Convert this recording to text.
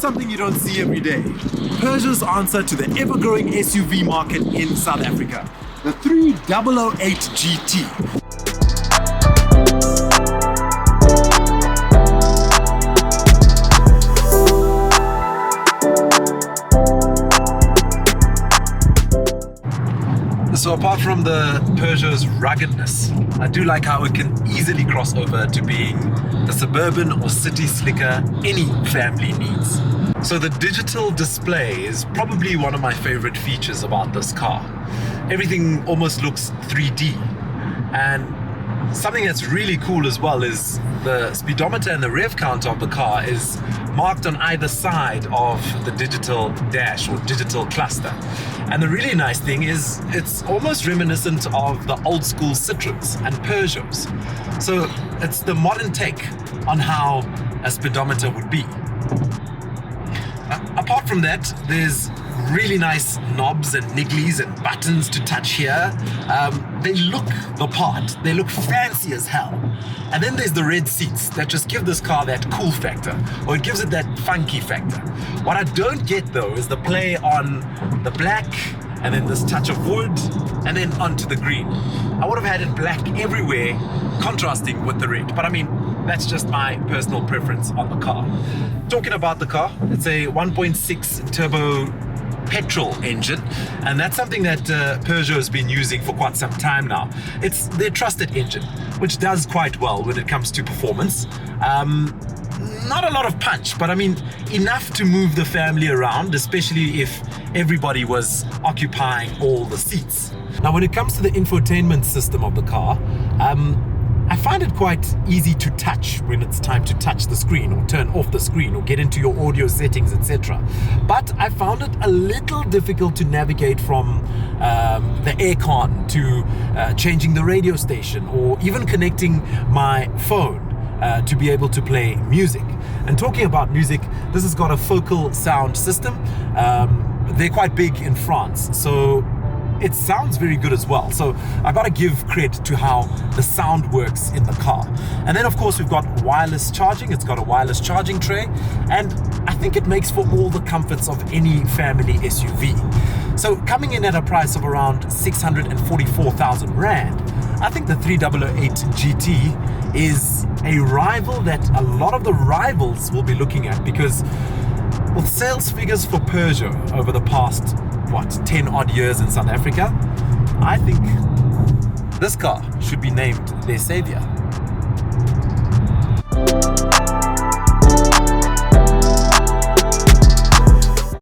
something you don't see every day. Peugeot's answer to the ever-growing SUV market in South Africa. The 3008 GT. So apart from the Peugeot's ruggedness, I do like how it can easily cross over to being the suburban or city slicker any family needs. So the digital display is probably one of my favorite features about this car. Everything almost looks 3D, and something that's really cool as well is the speedometer and the rev counter of the car is marked on either side of the digital dash or digital cluster. And the really nice thing is it's almost reminiscent of the old school Citroens and Peugeots. So it's the modern take on how a speedometer would be. Apart from that, there's really nice knobs and nigglies and buttons to touch here. They look the part. They look fancy as hell. And then there's the red seats that just give this car that cool factor, or it gives it that funky factor. What I don't get though is the play on the black, and then this touch of wood, and then onto the green. I would have had it black everywhere, contrasting with the red. But I mean, that's just my personal preference on the car. Talking about the car, it's a 1.6 turbo petrol engine, and that's something that Peugeot has been using for quite some time now. It's their trusted engine, which does quite well when it comes to performance. Not a lot of punch, but I mean enough to move the family around, especially if everybody was occupying all the seats. Now when it comes to the infotainment system of the car, I find it quite easy to touch when it's time to touch the screen or turn off the screen or get into your audio settings, etc. But I found it a little difficult to navigate from the aircon to changing the radio station, or even connecting my phone to be able to play music. And talking about music, this has got a focal sound system. They're quite big in France, so it sounds very good as well. So I gotta give credit to how the sound works in the car. And then of course we've got wireless charging. It's got a wireless charging tray, and I think it makes for all the comforts of any family SUV. So coming in at a price of around 644,000 Rand, I think the 3008 GT is a rival that a lot of the rivals will be looking at, because with sales figures for Peugeot over the past 10 odd years in South Africa, I think this car should be named their savior.